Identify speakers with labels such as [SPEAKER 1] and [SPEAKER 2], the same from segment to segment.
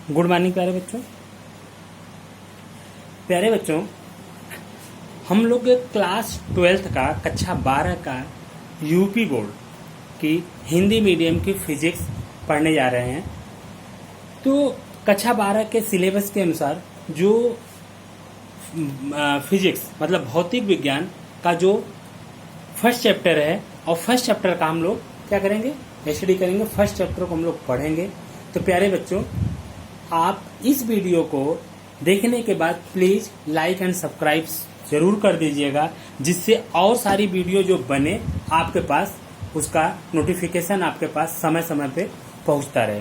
[SPEAKER 1] Good morning प्यारे बच्चों, हम लोग क्लास 12th का कक्षा 12 का यूपी बोर्ड की हिंदी मीडियम की फिजिक्स पढ़ने जा रहे हैं। तो कक्षा 12 के सिलेबस के अनुसार जो फिजिक्स मतलब भौतिक विज्ञान का जो फर्स्ट चैप्टर है, और फर्स्ट चैप्टर का हम लोग क्या करेंगे, स्टडी करेंगे। फर्स्ट चैप्टर को हम लोग पढ़ेंगे। तो प्यारे बच्चों, आप इस वीडियो को देखने के बाद प्लीज लाइक एंड सब्सक्राइब जरूर कर दीजिएगा, जिससे और सारी वीडियो जो बने आपके पास उसका नोटिफिकेशन आपके पास समय समय पे पहुंचता रहे।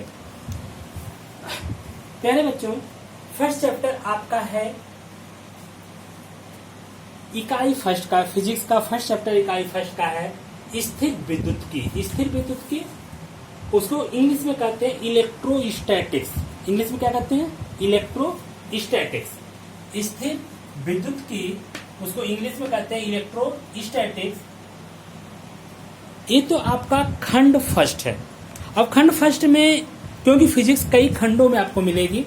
[SPEAKER 1] प्यारे बच्चों, फर्स्ट चैप्टर आपका है इकाई फर्स्ट का, फिजिक्स का फर्स्ट चैप्टर इकाई फर्स्ट का है स्थिर विद्युत की। स्थिर विद्युत की उसको इंग्लिश में कहते हैं इलेक्ट्रोस्टैटिक्स। इंग्लिश में क्या कहते हैं? इलेक्ट्रोस्टैटिक्स। स्थिर विद्युत की उसको इंग्लिश में कहते हैं इलेक्ट्रोस्टैटिक्स। ये तो आपका खंड फर्स्ट है। अब खंड फर्स्ट में, क्योंकि फिजिक्स कई खंडों में आपको मिलेगी,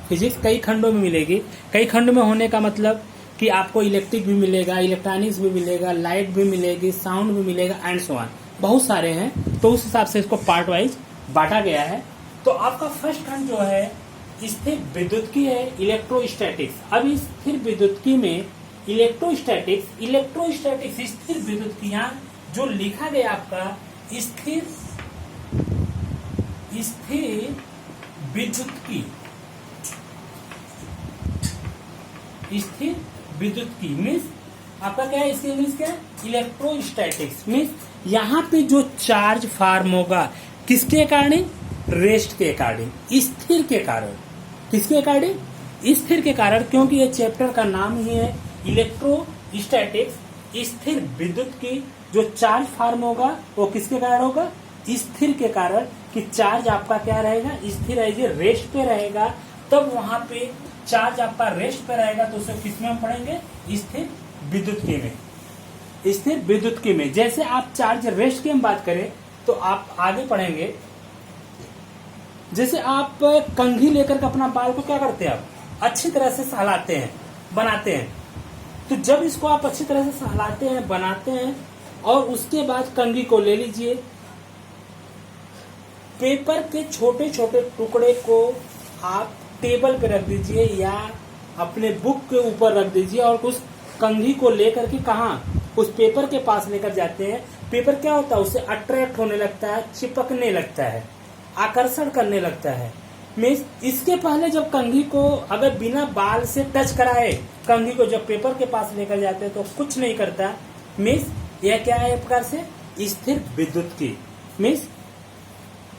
[SPEAKER 1] फिजिक्स कई खंडों में मिलेगी। कई खंड में होने का मतलब कि आपको इलेक्ट्रिक भी मिलेगा, इलेक्ट्रॉनिक्स भी मिलेगा, लाइट भी मिलेगी, साउंड भी मिलेगा एंड सो ऑन, बहुत सारे हैं। तो उस हिसाब से इसको पार्ट वाइज बांटा गया है। तो आपका फर्स्ट खंड जो है स्थिर विद्युत की है, इलेक्ट्रोस्टैटिक्स। अब इस स्थिर विद्युत की में इलेक्ट्रोस्टैटिक्स स्थिर विद्युत की, यहाँ जो लिखा गया आपका स्थिर विद्युत की, स्थिर विद्युत की मीन्स आपका क्या है, इसकी इंग्लिश क्या है, इलेक्ट्रोस्टैटिक्स। मीन्स यहाँ पे जो चार्ज फॉर्म होगा किसके अकॉर्डिंग? रेस्ट के अकॉर्डिंग, स्थिर के कारण। किसके अकॉर्डिंग? स्थिर के कारण, क्योंकि ये चैप्टर का नाम ही है इलेक्ट्रोस्टैटिक्स। स्थिर विद्युत की जो चार्ज फॉर्म होगा वो किसके कारण होगा? स्थिर के कारण। कि चार्ज आपका क्या रहेगा, स्थिर रहेगी, रेस्ट पे रहेगा। तब वहां पे चार्ज आपका रेस्ट पे रहेगा, तो उसे किसमें हम पढ़ेंगे? स्थिर विद्युत की में। स्थिर विद्युत की में जैसे आप चार्ज रेस्ट की हम बात करें तो आप आगे पढ़ेंगे। जैसे आप कंघी लेकर के अपना बाल को क्या करते हैं, आप अच्छी तरह से सहलाते हैं, बनाते हैं। तो जब इसको आप अच्छी तरह से सहलाते हैं, बनाते हैं, और उसके बाद कंघी को ले लीजिए, पेपर के छोटे छोटे टुकड़े को आप टेबल पे रख दीजिए या अपने बुक के ऊपर रख दीजिए, और उस कंघी को लेकर के कहाँ, उस पेपर के पास लेकर जाते हैं। पेपर क्या होता है, उससे अट्रैक्ट होने लगता है, चिपकने लगता है, आकर्षण करने लगता है। मीन्स इसके पहले जब कंघी को अगर बिना बाल से टच कराए कंघी को जब पेपर के पास लेकर जाते हैं तो कुछ नहीं करता। मीन्स यह क्या है, एक प्रकार से स्थिर विद्युत की। मीन्स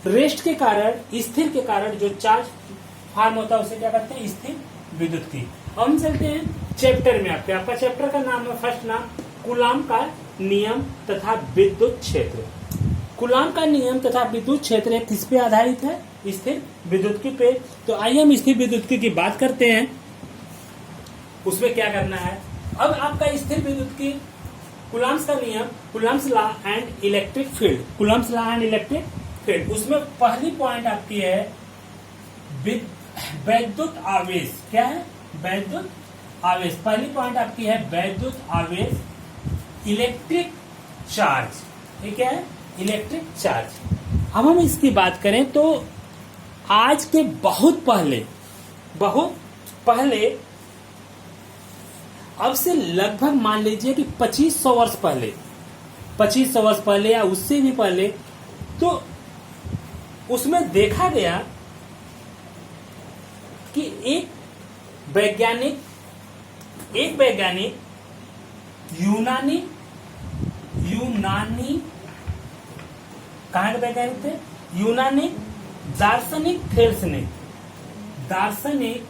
[SPEAKER 1] रेस्ट के कारण, स्थिर के कारण जो चार्ज फॉर्म होता है उसे क्या करते हैं, स्थिर विद्युत की। हम चलते हैं चैप्टर में। आपका चैप्टर का नाम है, फर्स्ट नाम कूलाम का नियम तथा विद्युत क्षेत्र। कूलाम का नियम तथा विद्युत क्षेत्र किस पे आधारित है? स्थिर विद्युत की पे। तो आइए हम स्थिर विद्युत की बात करते हैं, उसमें क्या करना है। अब आपका स्थिर विद्युत की कूलाम्स का नियम, coulombs law and electric field, coulombs law and electric field. उसमें पहली पॉइंट आपकी है वैद्युत आवेश। क्या है? वैद्युत आवेश। पहली पॉइंट आपकी है वैद्युत आवेश, इलेक्ट्रिक चार्ज। ये क्या है? Electric charge. अब हम इसकी बात करें तो आज के बहुत पहले अब से लगभग मान लीजिए कि 2500 वर्ष पहले, 2500 वर्ष पहले या उससे भी पहले, तो उसमें देखा गया कि एक वैज्ञानिक यूनानी कहाँ के वैज्ञानिक थे? यूनानी दार्शनिक थेल्स ने, दार्शनिक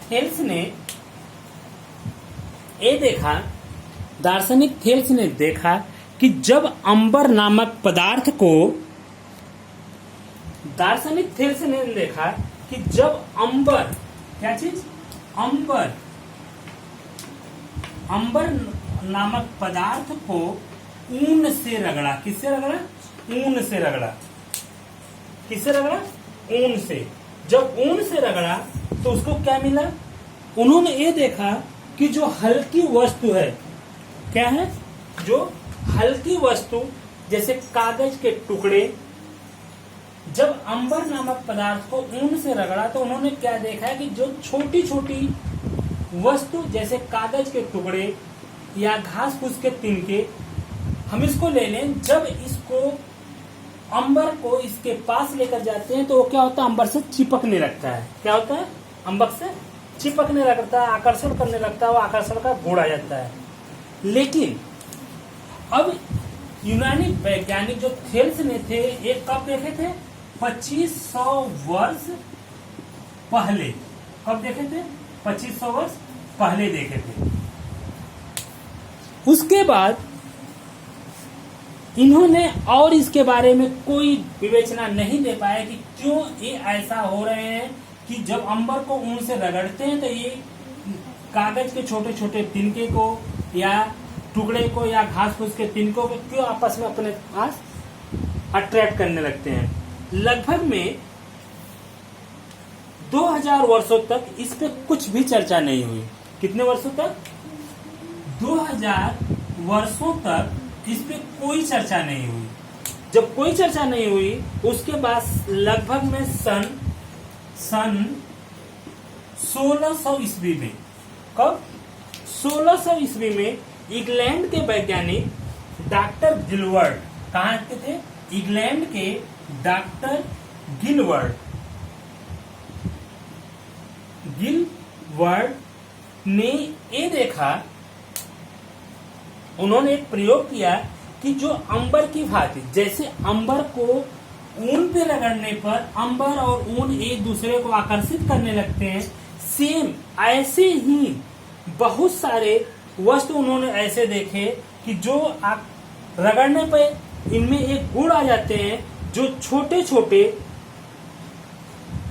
[SPEAKER 1] थेल्स ने ये देखा, दार्शनिक थेल्स ने देखा कि जब अंबर नामक पदार्थ को, दार्शनिक थेल्स ने देखा कि जब अंबर, क्या चीज? अंबर अंबर नामक पदार्थ को ऊन से रगड़ा। किससे रगड़ा? ऊन से रगड़ा। किससे रगड़ा? ऊन से। जब ऊन से रगड़ा तो उसको क्या मिला? उन्होंने ये देखा कि जो हल्की वस्तु है, क्या है? जो हल्की वस्तु जैसे कागज के टुकड़े, जब अंबर नामक पदार्थ को ऊन से रगड़ा तो उन्होंने क्या देखा कि जो छोटी छोटी वस्तु जैसे कागज के टुकड़े या घास फूस के तिनके, हम इसको ले लें, जब इसको अंबर को इसके पास लेकर जाते हैं तो वो क्या होता है? अंबर से चिपकने लगता है। क्या होता है? अंबर से चिपकने लगता है, आकर्षण करने लगता है, वो आकर्षण का गुण आ जाता है। लेकिन अब यूनानी वैज्ञानिक जो थेल्स ने थे, एक कब देखे थे? 2500 वर्ष पहले। कब देखे थे? 2500 वर्ष पहले देखे थे। उसके बाद इन्होंने और इसके बारे में कोई विवेचना नहीं दे पाया कि क्यों ये ऐसा हो रहे हैं कि जब अंबर को ऊन से रगड़ते हैं तो ये कागज के छोटे छोटे तिनके को या टुकड़े को या घास फूस के तिनकों को क्यों आपस में अपने पास अट्रैक्ट करने लगते हैं। लगभग में 2000 वर्षों तक इस पे कुछ भी चर्चा नहीं हुई। कितने वर्षों तक? 2000 वर्षों तक इस पे कोई चर्चा नहीं हुई। जब कोई चर्चा नहीं हुई उसके बाद लगभग में सन 1600 ईस्वी में, कब? 1600 ईस्वी में इंग्लैंड के वैज्ञानिक डॉक्टर गिलवर्ड, कहाँ के थे? इंग्लैंड के डॉक्टर गिलवर्ड ने ये देखा, उन्होंने एक प्रयोग किया कि जो अंबर की भांति, जैसे अंबर को ऊन पे रगड़ने पर अंबर और ऊन एक दूसरे को आकर्षित करने लगते हैं, सेम ऐसे ही बहुत सारे वस्तु उन्होंने ऐसे देखे कि जो रगड़ने पर इनमें एक गुण आ जाते हैं, जो छोटे छोटे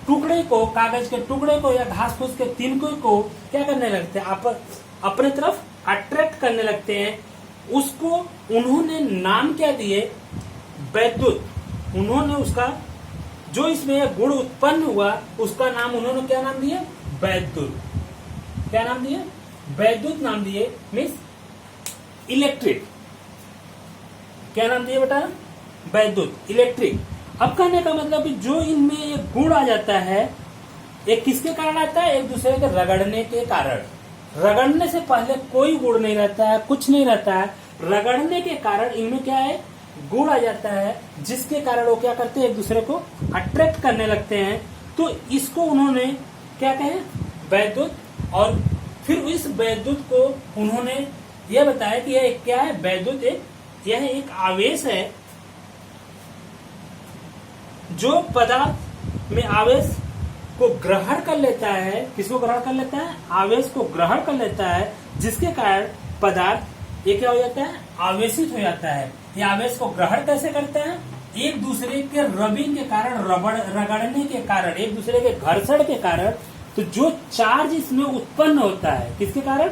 [SPEAKER 1] टुकड़े को, कागज के टुकड़े को या घास फूस के तिनकों को क्या करने लगते हैं? अपने तरफ अट्रैक्ट करने लगते हैं। उसको उन्होंने नाम क्या दिए? वैद्युत। उन्होंने उसका जो इसमें गुण उत्पन्न हुआ उसका नाम उन्होंने क्या नाम दिया? वैद्युत। क्या नाम दिए? वैद्युत नाम दिए। Means electric. क्या नाम दिए बेटा? वैद्युत, इलेक्ट्रिक। अब कहने का मतलब कि जो इनमें एक गुण आ जाता है, एक किसके कारण आता है? एक दूसरे के रगड़ने के कारण। रगड़ने से पहले कोई गुण नहीं रहता है, कुछ नहीं रहता है। रगड़ने के कारण इनमें क्या है? गुण आ जाता है, जिसके कारण वो क्या करते हैं? एक दूसरे को अट्रैक्ट करने लगते हैं। तो इसको उन्होंने क्या कहे? वैद्युत। और फिर इस वैद्युत को उन्होंने यह बताया कि यह क्या है? वैद्युत यह एक आवेश है जो पदार्थ में आवेश को ग्रहण कर लेता है। किसको ग्रहण कर लेता है? आवेश को ग्रहण कर लेता है, जिसके कारण पदार्थ ये क्या हो जाता है? आवेशित हो जाता है। ये आवेश को ग्रहण कैसे करता है? एक दूसरे के रबिंग के कारण, रगड़ने के कारण, एक दूसरे के घर्षण के कारण। तो जो चार्ज इसमें उत्पन्न होता है, किसके कारण?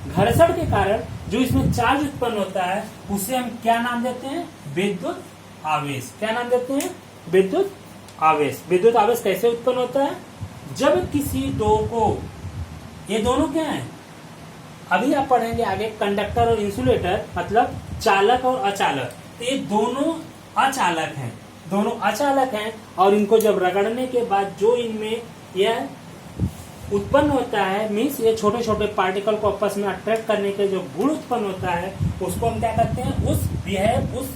[SPEAKER 1] घर्षण के कारण जो इसमें चार्ज उत्पन्न होता है, उसे हम क्या नाम देते हैं? विद्युत आवेश। क्या नाम देते हैं? विद्युत आवेश। विद्युत आवेश कैसे उत्पन्न होता है? जब किसी दो को, ये दोनों क्या है? अभी आप पढ़ेंगे आगे, कंडक्टर और इंसुलेटर, मतलब चालक और अचालक। तो ये दोनों अचालक हैं, दोनों अचालक हैं। और इनको जब रगड़ने के बाद जो इनमें यह उत्पन्न होता है, मीन्स ये छोटे छोटे पार्टिकल को आपस में अट्रैक्ट करने के जो गुण उत्पन्न होता है, उसको हम क्या करते हैं? उस बिहेव, उस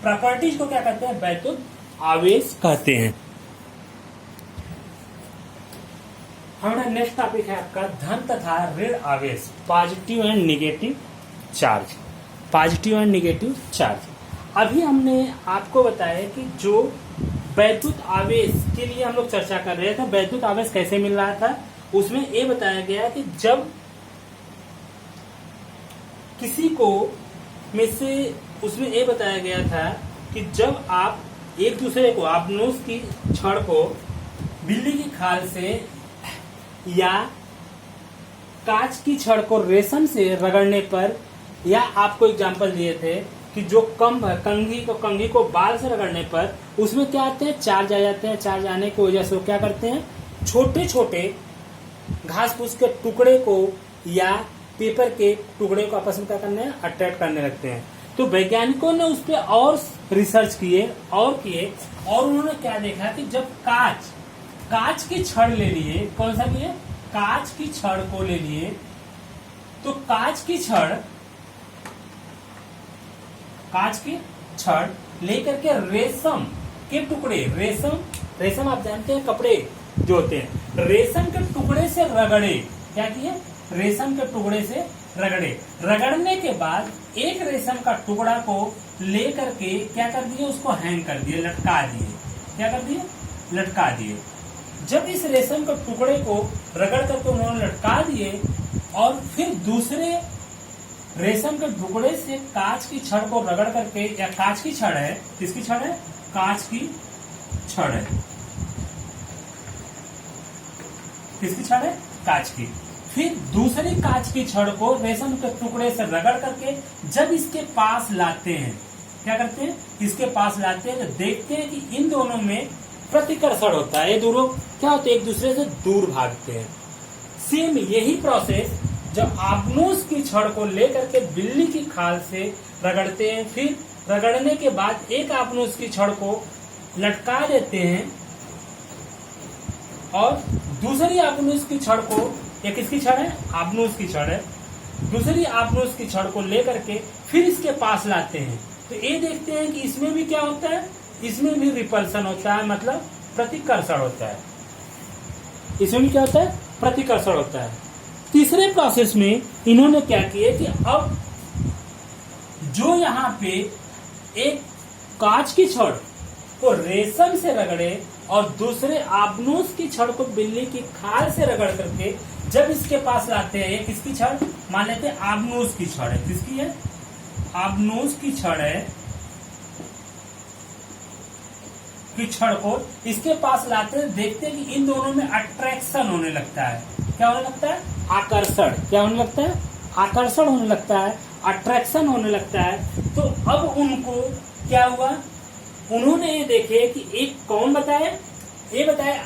[SPEAKER 1] प्रॉपर्टीज को क्या कहते हैं? वैद्युत आवेश कहते हैं। हमारा नेक्स्ट टॉपिक है आपका धन तथा ऋण आवेश, positive and negative charge. Positive and negative charge. अभी हमने आपको बताया कि जो वैद्युत आवेश के लिए हम लोग चर्चा कर रहे थे, वैद्युत आवेश कैसे मिल रहा था, उसमें ये बताया गया कि जब किसी को में से, उसमें ये बताया गया था कि जब आप एक दूसरे को, आप नूस की छड़ को बिल्ली की खाल से या कांच की छड़ को रेशम से रगड़ने पर, या आपको एग्जांपल दिए थे कि जो कंघी को बाल से रगड़ने पर उसमें क्या आते हैं, चार्ज आ जाते हैं। चार्ज आने की वजह से वो क्या करते हैं, छोटे छोटे घास फूस के टुकड़े को या पेपर के टुकड़े को आपस में क्या करने हैं, अट्रैक्ट करने लगते हैं। तो वैज्ञानिकों ने उस पर और रिसर्च किए और उन्होंने क्या देखा कि जब कांच की छड़ ले लिए, कौन सा लिए, कांच की छड़ को ले लिए, तो कांच की छड़ लेकर के रेशम के टुकड़े, रेशम आप जानते हैं कपड़े जो होते हैं, रेशम के टुकड़े से रगड़े। क्या किए, रेशम के टुकड़े से रगड़ने के बाद एक रेशम का टुकड़ा को लेकर के क्या कर दिए, उसको हैंग कर दिए, लटका दिए। क्या कर दिए, लटका दिए। जब इस रेशम के टुकड़े को रगड़ करके उन्होंने लटका दिए और फिर दूसरे रेशम के टुकड़े से कांच की छड़ को रगड़ करके, या कांच की छड़ है, किसकी छड़ है, कांच की छड़ है, किसकी छड़ है, कांच की। फिर दूसरी कांच की छड़ को रेशम के टुकड़े से रगड़ करके जब इसके पास लाते हैं, क्या करते हैं, इसके पास लाते हैं, तो देखते हैं कि इन दोनों में प्रतिकर्षण होता है। ये दोनों क्या होते हैं, एक दूसरे से दूर भागते हैं। सेम यही प्रोसेस जब आपनूस की छड़ को लेकर के बिल्ली की खाल से रगड़ते हैं, फिर रगड़ने के बाद एक आपनूस की छड़ को लटका देते हैं और दूसरी आपनूस की छड़ को, ये किसकी छड़ है, आपनूस की छड़ है, दूसरी आपनूस की छड़ को लेकर के फिर इसके पास लाते हैं। तो ये देखते हैं कि इसमें भी क्या होता है, इसमें भी रिपल्सन होता है, मतलब प्रतिकर्षण होता है। इसमें भी क्या होता है, प्रतिकर्षण होता है। तीसरे प्रोसेस में इन्होंने क्या किया कि अब जो यहाँ पे एक कांच की छड़ को रेशम से रगड़े और दूसरे आपनूस की छड़ को बिल्ली की खाल से रगड़ करके जब इसके पास लाते हैं, किसकी छड़, मान लेते हैं आपनूस की छड़ है, किसकी है, आपनूस की छड़ है, की छड़ को इसके पास लाते हैं, देखते हैं कि इन दोनों में अट्रैक्शन होने लगता है। क्या होने लगता है, आकर्षण। क्या होने लगता है, आकर्षण होने लगता है, अट्रैक्शन होने लगता है। तो अब उनको क्या हुआ, उन्होंने ये देखे कि एक कौन बताया, ये बताया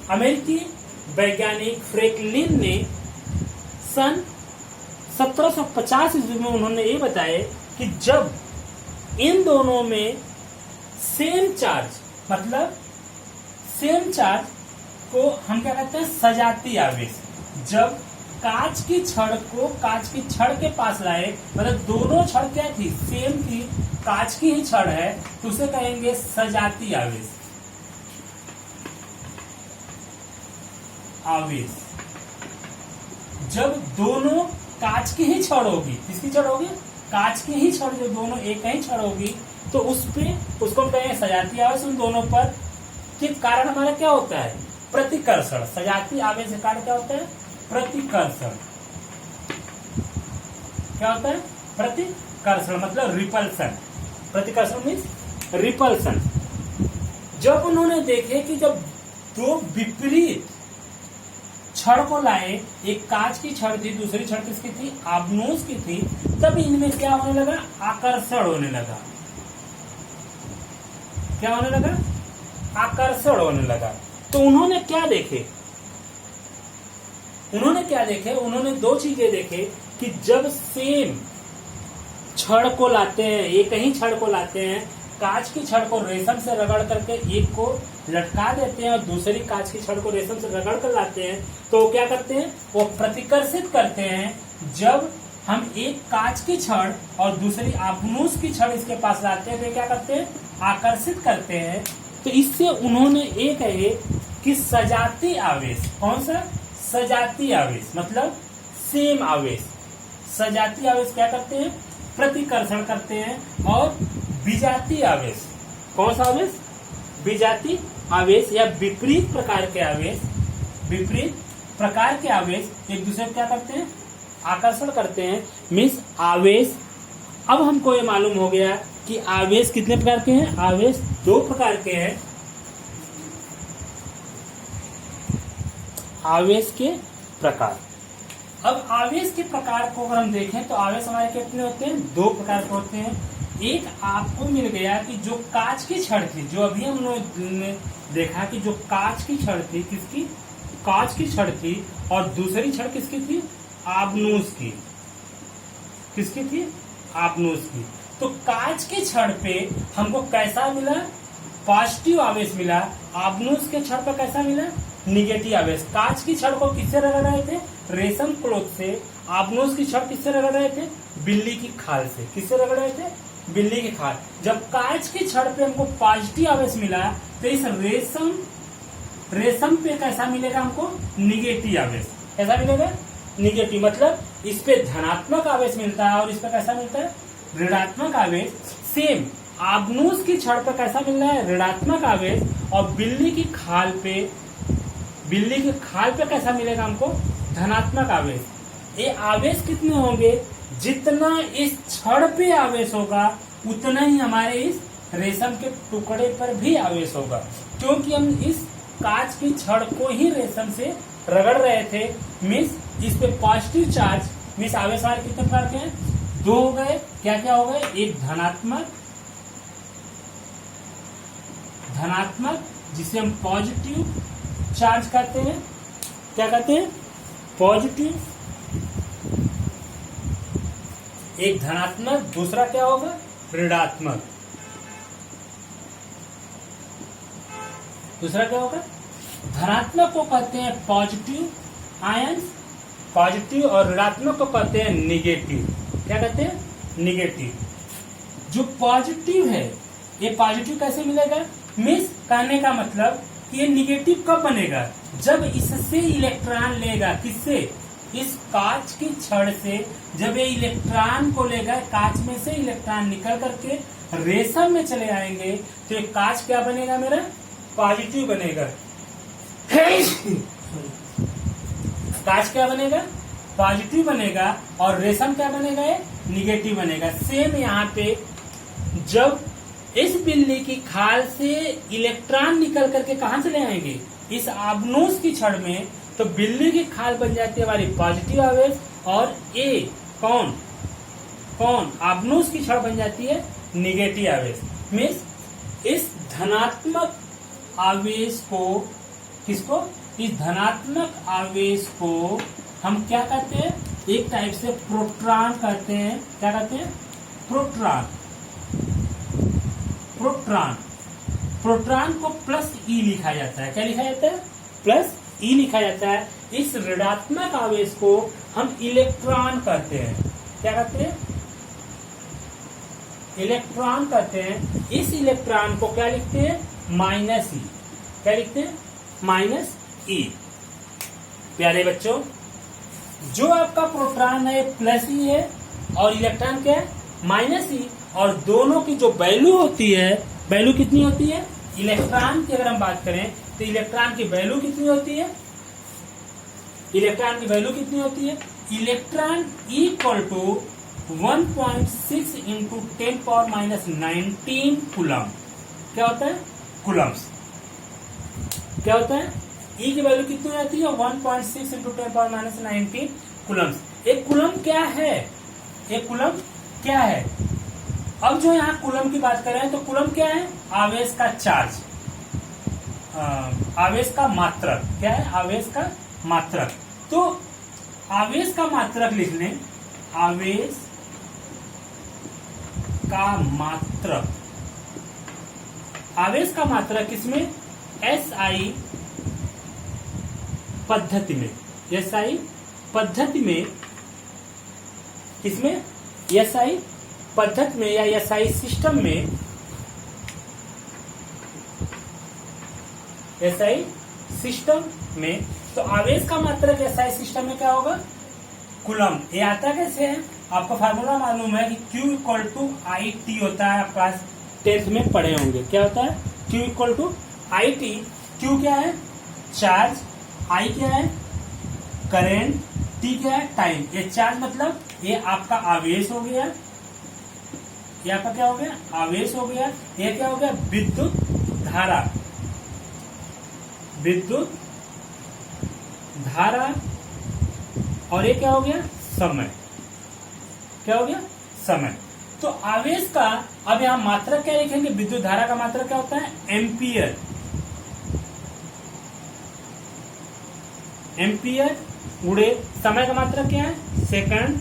[SPEAKER 1] अमेरिकी वैज्ञानिक फ्रैंकलिन ने सन 1750 ईस्वी में उन्होंने ये बताया कि जब इन दोनों में सेम चार्ज, मतलब सेम चार्ज को हम क्या कहते हैं, सजाती आवेश, जब कांच की छड़ को कांच की छड़ के पास लाए, मतलब दोनों छड़ क्या थी, सेम थी, कांच की ही छड़ है, तो उसे कहेंगे सजाती आवेश। आवेश जब दोनों कांच की ही छड़ होगी, किसकी छड़ होगी, कांच की ही छड़, जो दोनों एक ही छड़ होगी, तो उसको कहेंगे सजाती आवेश। उन दोनों पर के कारण हमारा क्या होता है, प्रतिकर्षण। सजाती आवेश के कारण क्या होता है, प्रतिकर्षण। क्या होता है, प्रतिकर्षण, मतलब रिपल्सन। प्रतिकर्षण मीन्स रिपल्सन। जब उन्होंने देखे कि जब दो विपरीत छड़ को लाए, एक कांच की छड़ थी, दूसरी छड़ किसकी थी, आपनूस की थी, तब इनमें क्या होने लगा, आकर्षण होने लगा। क्या होने लगा, आकर्षण होने लगा। तो उन्होंने क्या देखे, उन्होंने दो चीजें देखे कि जब सेम छड़ को लाते हैं, एक ही छड़ को लाते हैं, कांच की छड़ को रेशम से रगड़ करके एक को लटका देते हैं और दूसरी कांच की छड़ को रेशम से रगड़ कर लाते हैं, तो क्या करते हैं, वो प्रतिकर्षित करते हैं। जब हम एक कांच की छड़ और दूसरी आपनूस की छड़ इसके पास लाते हैं, तो क्या करते हैं, आकर्षित करते हैं। तो इससे उन्होंने ये कहे कि सजाती आवेश, कौन सा, सजाती आवेश, मतलब सेम आवेश, सजाती आवेश क्या करते हैं, प्रतिकर्षण करते हैं। और विजाती आवेश, कौन सा आवेश, विजाती आवेश या विपरीत प्रकार के आवेश, विपरीत प्रकार के आवेश एक दूसरे को क्या करते हैं, आकर्षण करते हैं। मीन्स आवेश, अब हमको ये मालूम हो गया कि आवेश कितने प्रकार के हैं, आवेश दो प्रकार के हैं। आवेश के प्रकार, अब आवेश के प्रकार को अगर हम देखें तो आवेश हमारे कितने होते हैं, दो प्रकार के होते हैं। एक आपको मिल गया कि जो कांच की छड़ थी, जो अभी हम लोग ने देखा कि जो कांच की छड़ थी, किसकी, कांच की छड़ थी, और दूसरी छड़ किसकी थी, आबनूस की, किसकी थी, आबनूस की। तो कांच की छड़ पे हमको कैसा मिला, पॉजिटिव आवेश मिला, आबनूस के छड़ पर कैसा मिला, निगेटिव आवेश। कांच की छड़ को किससे रगड़ रहे थे, रेशम क्लॉथ से। आबनूस की छड़ किससे रगड़ रहे थे, बिल्ली की खाल से। किससे रगड़ रहे थे, बिल्ली की खाल। जब कांच की छड़ पे हमको पॉजिटिव आवेश मिला तो इस रेशम पे कैसा मिलेगा हमको, निगेटिव आवेश। कैसा मिलेगा, निगेटिव। मतलब इस पे धनात्मक आवेश मिलता है और इस पे कैसा मिलता है, ऋणात्मक आवेश। सेम आबनूस की छड़ पर कैसा मिल रहा है, ऋणात्मक आवेश, और बिल्ली की खाल पे कैसा मिलेगा हमको, धनात्मक आवेश। ये आवेश कितने होंगे, जितना इस छड़ पे आवेश होगा उतना ही हमारे इस रेशम के टुकड़े पर भी आवेश होगा, क्योंकि हम इस कांच की छड़ को ही रेशम से रगड़ रहे थे। मीन्स इस पे पॉजिटिव चार्ज, मीन्स आवेश हमारे कितने प्रकार के हैं, दो हो गए। क्या क्या हो गए, एक धनात्मक जिसे हम पॉजिटिव चार्ज कहते हैं, क्या कहते हैं, पॉजिटिव, एक धनात्मक, दूसरा क्या होगा, ऋणात्मक। दूसरा क्या होगा, धनात्मक को कहते हैं पॉजिटिव आयंस, पॉजिटिव, और ऋणात्मक को कहते हैं निगेटिव। क्या कहते हैं, निगेटिव। जो पॉजिटिव है, ये पॉजिटिव कैसे मिलेगा, मीन्स कहने का मतलब ये निगेटिव कब बनेगा, जब इससे इलेक्ट्रॉन लेगा, किससे, इस कांच की छड़ से जब ये इलेक्ट्रॉन को लेगा, कांच में से इलेक्ट्रॉन निकल करके रेशम में चले आएंगे, तो ये कांच क्या बनेगा, मेरा पॉजिटिव बनेगा। कांच क्या बनेगा, पॉजिटिव बनेगा, और रेशम क्या बनेगा, ये निगेटिव बनेगा। सेम यहाँ पे जब इस बिल्ली की खाल से इलेक्ट्रॉन निकल करके कहां चले आएंगे, इस आबनूस की छड़ में, तो बिल्ली की खाल बन जाती है हमारी पॉजिटिव आवेश, और ए कौन आबनूस की छड़ बन जाती है निगेटिव आवेश। मीन्स इस धनात्मक आवेश को, किसको, इस धनात्मक आवेश को हम क्या कहते हैं, एक टाइप से प्रोटॉन कहते हैं। क्या कहते हैं, प्रोटॉन। प्रोटॉन को प्लस ई लिखा जाता है। क्या लिखा जाता है, प्लस ई लिखा जाता है। इस ऋणात्मक आवेश को हम इलेक्ट्रॉन कहते हैं। क्या कहते हैं, इलेक्ट्रॉन कहते हैं। इस इलेक्ट्रॉन को क्या लिखते हैं, माइनस ई। क्या लिखते हैं, माइनस ई। प्यारे बच्चों, जो आपका प्रोटॉन है प्लस ई है और इलेक्ट्रॉन क्या है, माइनस ई, और दोनों की जो वैल्यू होती है, वैल्यू कितनी होती है, इलेक्ट्रॉन की अगर हम बात करें तो इलेक्ट्रॉन की वैल्यू कितनी होती है, इलेक्ट्रॉन की वैल्यू कितनी होती है, electron equal to 1.6 into 10⁻⁹ coulomb. क्या होता है, कूलम्स। क्या होता है, ई की वैल्यू कितनी आती है, 1.6 इंटू 10⁻⁹ कूलम्स। एक कूलम क्या है, एक कूलम क्या है। अब जो यहाँ कूलम की बात कर रहे हैं, तो कूलम क्या है, आवेश का चार्ज, आवेश का मात्रक। क्या है, आवेश का मात्रक। तो आवेश का मात्रक लिख लें, आवेश का मात्रक। आवेश का मात्रक किसमें, एसआई पद्धति में, एसआई पद्धति में, किसमें, एसआई पद्धति में या एसआई सिस्टम में, एसआई सिस्टम में। तो आवेश का मात्रक एसआई सिस्टम में क्या होगा, कूलम। ये आता कैसे है, आपको फार्मूला मालूम है कि Q equal to I T होता है, आप क्लास 10th में पढ़े होंगे। क्या होता है, Q equal to I T. Q क्या है, चार्ज, I क्या है, करेंट, T क्या है, टाइम। ये चार्ज मतलब ये आपका आवेश हो गया, ये आपका क्या हो गया, आवेश हो गया। ये क्या हो गया, विद्युत धारा, विद्युत धारा, और ये क्या हो गया, समय। क्या हो गया, समय। तो आवेश का अब यहां मात्रक क्या लिखेंगे, विद्युत धारा का मात्रक क्या होता है, एम्पियर। एम्पियर गुणे समय का मात्रक क्या है, सेकंड।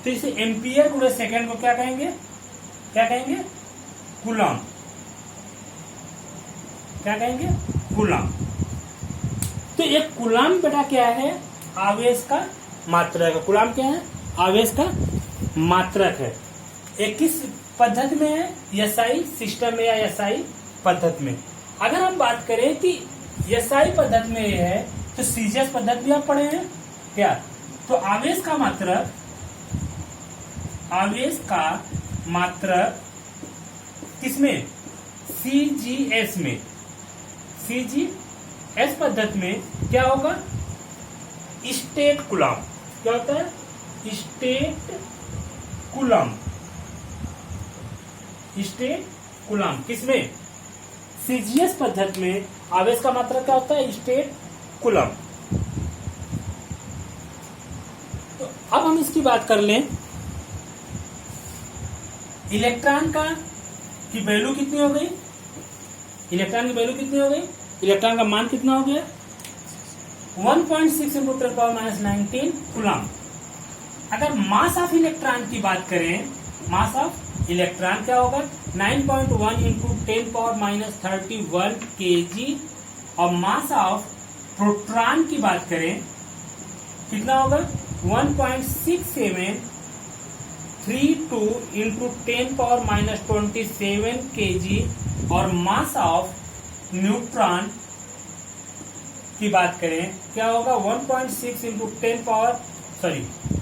[SPEAKER 1] तो इसे एम्पियर गुणे सेकंड को क्या कहेंगे, क्या कहेंगे, कूलम। क्या कहेंगे, कूलम। तो एक कूलम बेटा क्या है, आवेश का मात्रक है। कूलम क्या है, आवेश का मात्रक है। एक किस पद्धति में है, एसआई सिस्टम में या एसआई पद्धति में। अगर हम बात करें कि एसआई पद्धति में है तो सीजीएस पद्धति भी आप पढ़े हैं क्या। तो आवेश का मात्रक, आवेश का मात्रक किसमें, सीजीएस में। सीजीएस पद्धति में क्या होगा, स्टेट कूलम। क्या होता है, स्टेट कूलम। स्टेट कूलम किसमें, सीजीएस पद्धति में आवेश का मात्रक क्या होता है, स्टेट कूलम। तो अब हम इसकी बात कर लें, इलेक्ट्रॉन का की वैल्यू कितनी हो गई, इलेक्ट्रॉन की वैल्यू कितनी हो गई, इलेक्ट्रॉन का मान कितना हो गया, 1.6 इंटू 10⁻19 कूलम। अगर मास ऑफ इलेक्ट्रॉन की बात करें, मास ऑफ इलेक्ट्रॉन क्या होगा, 9.1 इंटू 10⁻31 kg। और मास ऑफ प्रोटॉन की बात करें कितना होगा, 1.6732 इंटू 10⁻27 kg। और मास ऑफ न्यूट्रॉन की बात करें क्या होगा, 1.6 इंटू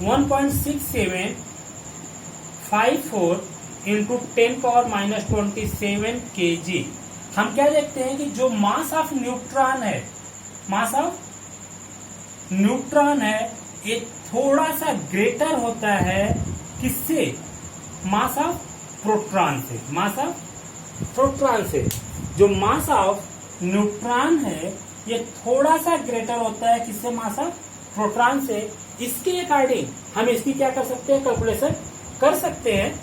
[SPEAKER 1] 1.6754 इंटू 10⁻27 kg। हम क्या देखते हैं कि जो मास ऑफ न्यूट्रॉन है, मास ऑफ न्यूट्रॉन है, ये थोड़ा सा ग्रेटर होता है किससे, मास ऑफ प्रोटॉन से। मास ऑफ प्रोटॉन से जो मास ऑफ न्यूट्रॉन है ये थोड़ा सा ग्रेटर होता है किससे, मास ऑफ प्रोटॉन से। इसके अकॉर्डिंग हम इसकी क्या कर सकते हैं, कैलकुलेशन कर सकते हैं